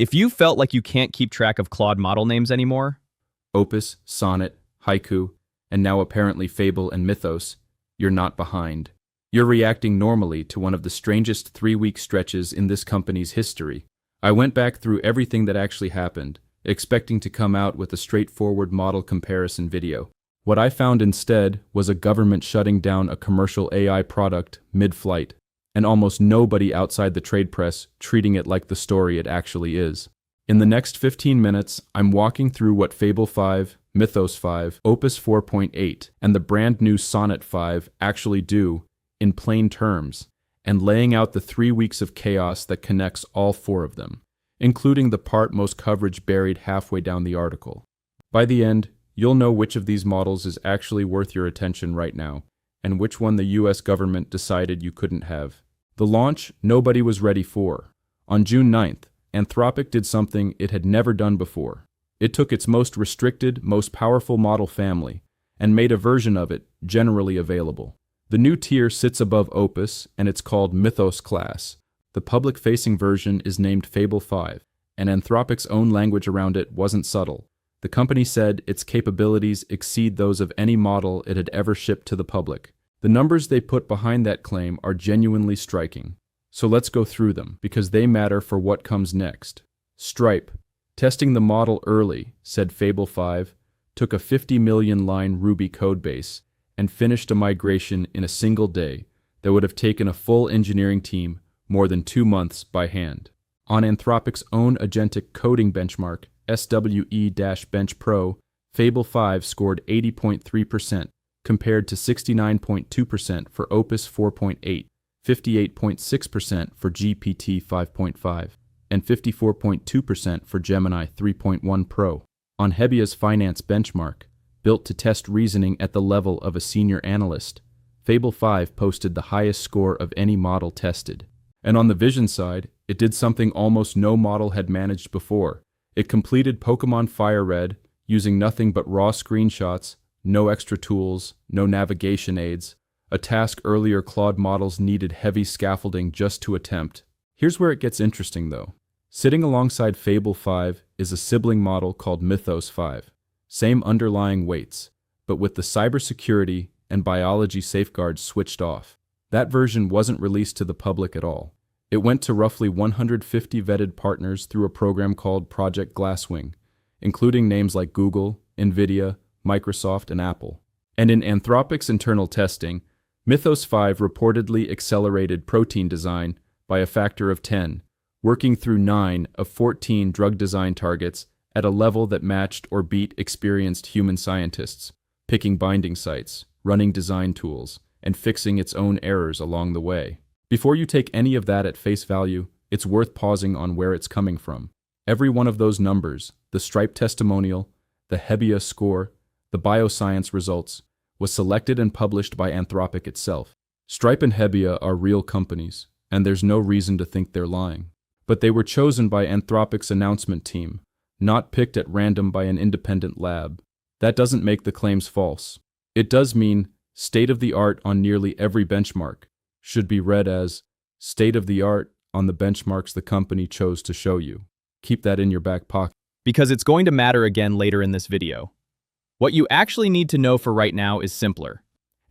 If you felt like you can't keep track of Claude model names anymore, Opus, Sonnet, Haiku, and now apparently Fable and Mythos, you're not behind. You're reacting normally to one of the strangest 3-week stretches in this company's history. I went back through everything that actually happened, expecting to come out with a straightforward model comparison video. What I found instead was a government shutting down a commercial AI product mid-flight, and almost nobody outside the trade press treating it like the story it actually is. In the next 15 minutes, I'm walking through what Fable 5, Mythos 5, Opus 4.8, and the brand new Sonnet 5 actually do, in plain terms, and laying out the 3 weeks of chaos that connects all 4 of them, including the part most coverage buried halfway down the article. By the end, you'll know which of these models is actually worth your attention right now, and which one the US government decided you couldn't have. The launch nobody was ready for. On June 9th, Anthropic did something it had never done before. It took its most restricted, most powerful model family, and made a version of it generally available. The new tier sits above Opus, and it's called Mythos class. The public-facing version is named Fable 5, and Anthropic's own language around it wasn't subtle. The company said its capabilities exceed those of any model it had ever shipped to the public. The numbers they put behind that claim are genuinely striking. So let's go through them, because they matter for what comes next. Stripe, testing the model early, said Fable 5, took a 50 million line Ruby codebase and finished a migration in a single day that would have taken a full engineering team more than 2 months by hand. On Anthropic's own agentic coding benchmark, SWE-bench Pro, Fable 5 scored 80.3%, compared to 69.2% for Opus 4.8, 58.6% for GPT 5.5, and 54.2% for Gemini 3.1 Pro. On Hebbia's finance benchmark, built to test reasoning at the level of a senior analyst, Fable 5 posted the highest score of any model tested. And on the vision side, it did something almost no model had managed before. It completed Pokemon Fire Red using nothing but raw screenshots, no extra tools, no navigation aids, a task earlier Claude models needed heavy scaffolding just to attempt. Here's where it gets interesting though. Sitting alongside Fable 5 is a sibling model called Mythos 5. Same underlying weights, but with the cybersecurity and biology safeguards switched off. That version wasn't released to the public at all. It went to roughly 150 vetted partners through a program called Project Glasswing, including names like Google, NVIDIA, Microsoft, and Apple. And in Anthropic's internal testing, Mythos 5 reportedly accelerated protein design by a factor of 10, working through 9 of 14 drug design targets at a level that matched or beat experienced human scientists, picking binding sites, running design tools, and fixing its own errors along the way. Before you take any of that at face value, it's worth pausing on where it's coming from. Every one of those numbers, the Stripe testimonial, the Hebbia score, the bioscience results, was selected and published by Anthropic itself. Stripe and Hebbia are real companies, and there's no reason to think they're lying. But they were chosen by Anthropic's announcement team, not picked at random by an independent lab. That doesn't make the claims false. It does mean state-of-the-art on nearly every benchmark should be read as state-of-the-art on the benchmarks the company chose to show you. Keep that in your back pocket. because it's going to matter again later in this video. What you actually need to know for right now is simpler.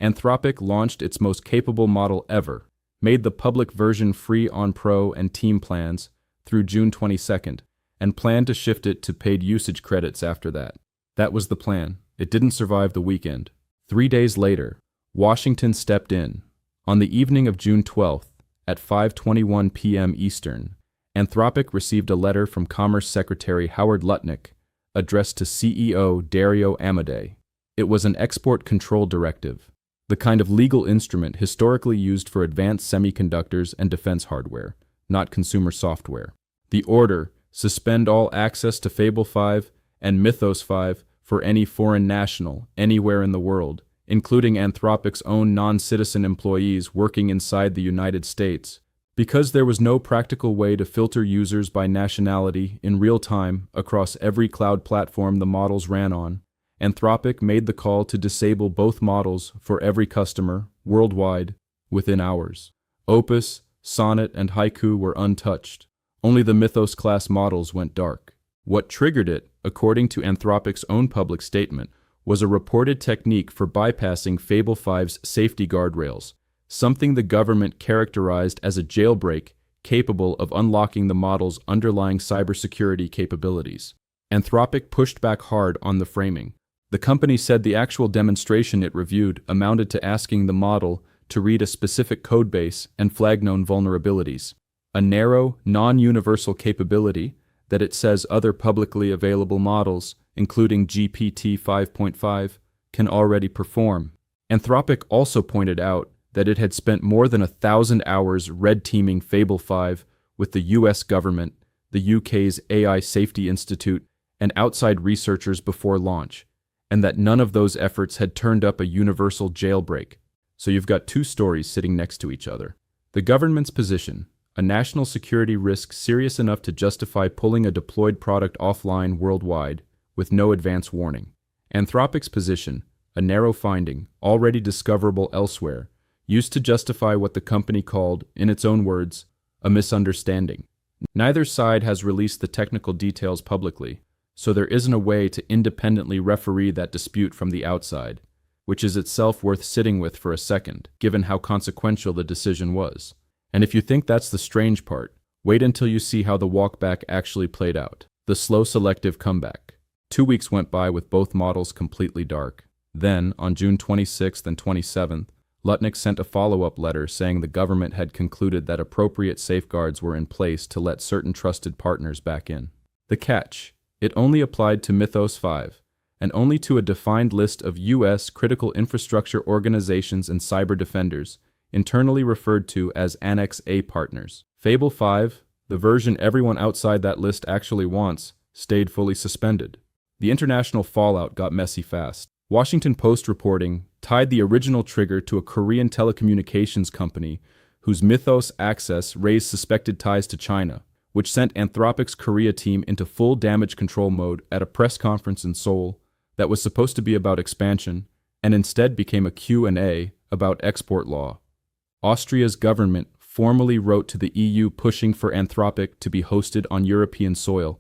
Anthropic launched its most capable model ever, made the public version free on Pro and Team plans through June 22nd, and planned to shift it to paid usage credits after that. That was the plan. It didn't survive the weekend. 3 days later, Washington stepped in. On the evening of June 12th, at 5:21 p.m. Eastern, Anthropic received a letter from Commerce Secretary Howard Lutnick, addressed to CEO Dario Amodei. It was an export control directive, the kind of legal instrument historically used for advanced semiconductors and defense hardware, not consumer software. The order: suspend all access to Fable 5 and Mythos 5 for any foreign national anywhere in the world, including Anthropic's own non-citizen employees working inside the United States. Because there was no practical way to filter users by nationality in real time across every cloud platform the models ran on, Anthropic made the call to disable both models for every customer, worldwide, within hours. Opus, Sonnet, and Haiku were untouched. Only the Mythos-class models went dark. What triggered it, according to Anthropic's own public statement, was a reported technique for bypassing Fable 5's safety guardrails, something the government characterized as a jailbreak capable of unlocking the model's underlying cybersecurity capabilities. Anthropic pushed back hard on the framing. The company said the actual demonstration it reviewed amounted to asking the model to read a specific codebase and flag known vulnerabilities, a narrow, non-universal capability that it says other publicly available models, including GPT 5.5, can already perform. Anthropic also pointed out that it had spent more than 1,000 hours red-teaming Fable 5 with the US government, the UK's AI Safety Institute, and outside researchers before launch, and that none of those efforts had turned up a universal jailbreak. So you've got two stories sitting next to each other. The government's position, a national security risk serious enough to justify pulling a deployed product offline worldwide with no advance warning. Anthropic's position, a narrow finding, already discoverable elsewhere, used to justify what the company called, in its own words, a misunderstanding. Neither side has released the technical details publicly, so there isn't a way to independently referee that dispute from the outside, which is itself worth sitting with for a second, given how consequential the decision was. And if you think that's the strange part, wait until you see how the walkback actually played out. The slow selective comeback. 2 weeks went by with both models completely dark. Then, on June 26th and 27th, Lutnick sent a follow-up letter saying the government had concluded that appropriate safeguards were in place to let certain trusted partners back in. The catch: it only applied to Mythos 5, and only to a defined list of U.S. critical infrastructure organizations and cyber defenders, internally referred to as Annex A partners. Fable 5, the version everyone outside that list actually wants, stayed fully suspended. The international fallout got messy fast. Washington Post reporting tied the original trigger to a Korean telecommunications company whose Mythos access raised suspected ties to China, which sent Anthropic's Korea team into full damage control mode at a press conference in Seoul that was supposed to be about expansion, and instead became a Q&A about export law. Austria's government formally wrote to the EU pushing for Anthropic to be hosted on European soil,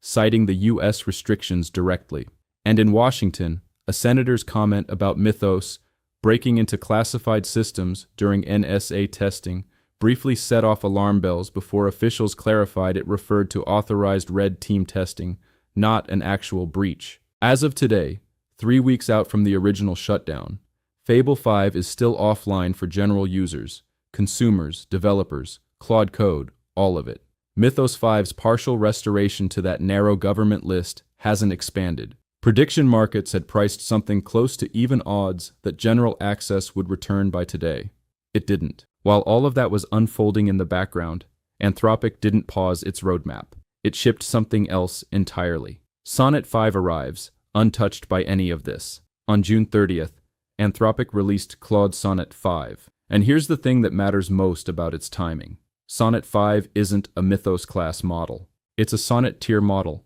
citing the US restrictions directly. And in Washington, a senator's comment about Mythos breaking into classified systems during NSA testing briefly set off alarm bells before officials clarified it referred to authorized red team testing, not an actual breach. As of today, 3 weeks out from the original shutdown, Fable 5 is still offline for general users, consumers, developers, Claude Code, all of it. Mythos 5's partial restoration to that narrow government list hasn't expanded. Prediction markets had priced something close to even odds that general access would return by today. It didn't. While all of that was unfolding in the background, Anthropic didn't pause its roadmap. It shipped something else entirely. Sonnet 5 arrives, untouched by any of this. On June 30th, Anthropic released Claude Sonnet 5. And here's the thing that matters most about its timing. Sonnet 5 isn't a Mythos-class model. It's a Sonnet tier model,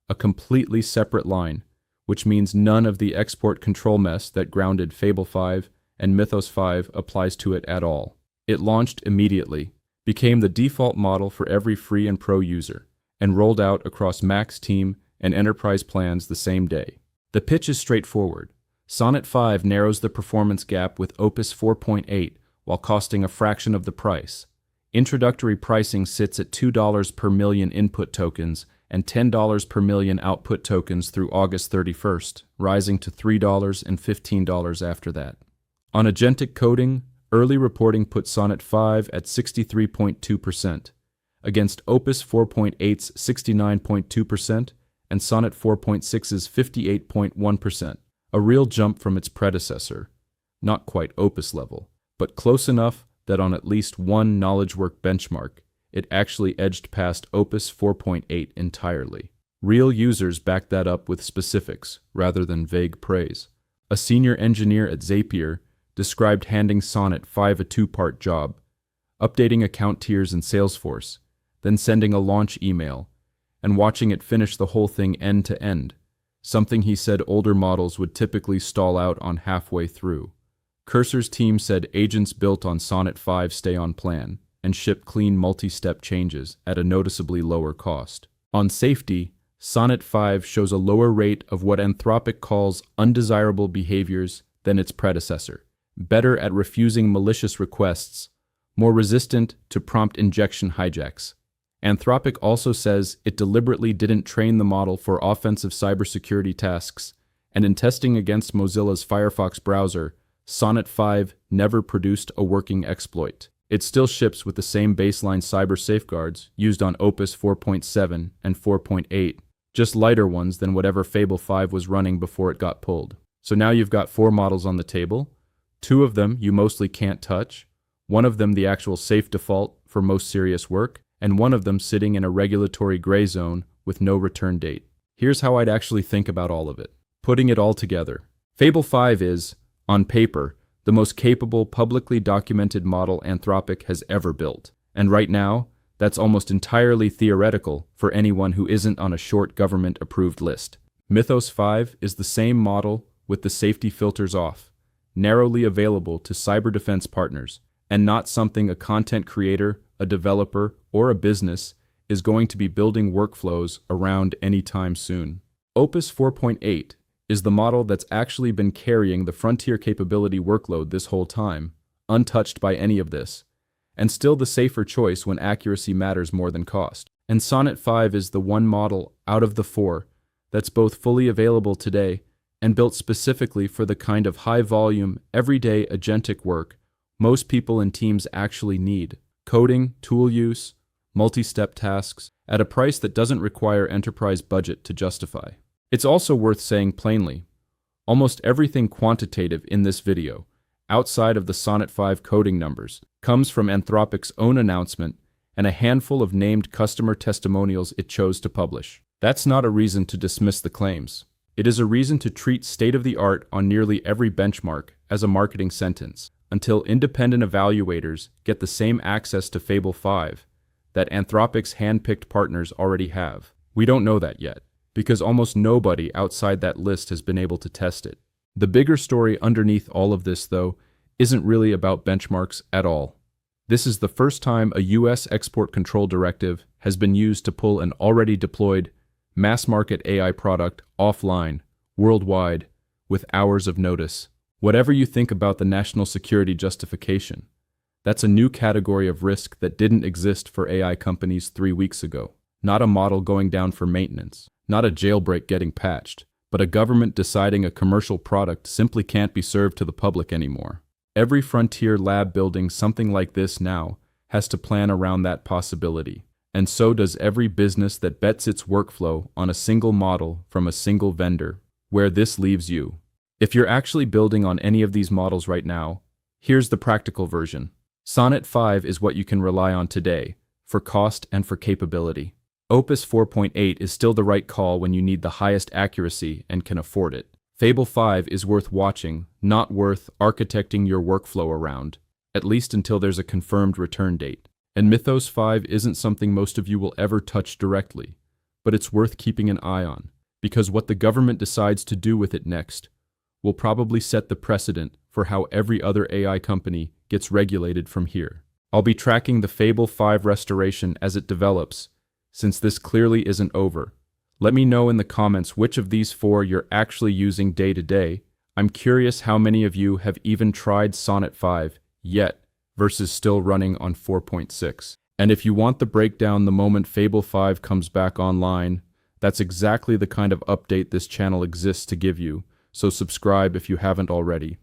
a completely separate line, which means none of the export control mess that grounded Fable 5 and Mythos 5 applies to it at all. It launched immediately, became the default model for every free and pro user, and rolled out across Max Team and Enterprise plans the same day. The pitch is straightforward. Sonnet 5 narrows the performance gap with Opus 4.8 while costing a fraction of the price. Introductory pricing sits at $2 per million input tokens and $10 per million output tokens through August 31st, rising to $3 and $15 after that. On agentic coding, early reporting put Sonnet 5 at 63.2%, against Opus 4.8's 69.2% and Sonnet 4.6's 58.1%, a real jump from its predecessor. Not quite Opus level, but close enough that on at least one knowledge work benchmark, it actually edged past Opus 4.8 entirely. Real users backed that up with specifics rather than vague praise. A senior engineer at Zapier described handing Sonnet 5 a two-part job, updating account tiers in Salesforce, then sending a launch email, and watching it finish the whole thing end to end, something he said older models would typically stall out on halfway through. Cursor's team said agents built on Sonnet 5 stay on plan, and ship clean multi-step changes at a noticeably lower cost. On safety, Sonnet 5 shows a lower rate of what Anthropic calls undesirable behaviors than its predecessor, better at refusing malicious requests, more resistant to prompt injection hijacks. Anthropic also says it deliberately didn't train the model for offensive cybersecurity tasks, and in testing against Mozilla's Firefox browser, Sonnet 5 never produced a working exploit. It still ships with the same baseline cyber safeguards used on Opus 4.7 and 4.8, just lighter ones than whatever Fable 5 was running before it got pulled. So now you've got 4 models on the table. 2 of them you mostly can't touch, one of them the actual safe default for most serious work, and one of them sitting in a regulatory gray zone with no return date. Here's how I'd actually think about all of it. Putting it all together. Fable 5 is, on paper, the most capable publicly documented model Anthropic has ever built. And right now, that's almost entirely theoretical for anyone who isn't on a short government-approved list. Mythos 5 is the same model with the safety filters off, narrowly available to cyber defense partners, and not something a content creator, a developer, or a business is going to be building workflows around anytime soon. Opus 4.8 is the model that's actually been carrying the frontier capability workload this whole time, untouched by any of this, and still the safer choice when accuracy matters more than cost. And Sonnet 5 is the one model out of the 4 that's both fully available today and built specifically for the kind of high-volume, everyday agentic work most people and teams actually need. Coding, tool use, multi-step tasks, at a price that doesn't require enterprise budget to justify. It's also worth saying plainly, almost everything quantitative in this video, outside of the Sonnet 5 coding numbers, comes from Anthropic's own announcement and a handful of named customer testimonials it chose to publish. That's not a reason to dismiss the claims. It is a reason to treat state-of-the-art on nearly every benchmark as a marketing sentence, until independent evaluators get the same access to Fable 5 that Anthropic's hand-picked partners already have. We don't know that yet, because almost nobody outside that list has been able to test it. The bigger story underneath all of this, though, isn't really about benchmarks at all. This is the first time a US export control directive has been used to pull an already deployed, mass-market AI product offline, worldwide, with hours of notice. Whatever you think about the national security justification, that's a new category of risk that didn't exist for AI companies 3 weeks ago. Not a model going down for maintenance, not a jailbreak getting patched, but a government deciding a commercial product simply can't be served to the public anymore. Every frontier lab building something like this now has to plan around that possibility, and so does every business that bets its workflow on a single model from a single vendor. Where this leaves you. If you're actually building on any of these models right now, here's the practical version. Sonnet 5 is what you can rely on today, for cost and for capability. Opus 4.8 is still the right call when you need the highest accuracy and can afford it. Fable 5 is worth watching, not worth architecting your workflow around, at least until there's a confirmed return date. And Mythos 5 isn't something most of you will ever touch directly, but it's worth keeping an eye on, because what the government decides to do with it next will probably set the precedent for how every other AI company gets regulated from here. I'll be tracking the Fable 5 restoration as it develops, since this clearly isn't over. Let me know in the comments which of these 4 you're actually using day to day. I'm curious how many of you have even tried Sonnet 5 yet versus still running on 4.6. And if you want the breakdown the moment Fable 5 comes back online, that's exactly the kind of update this channel exists to give you, so subscribe if you haven't already.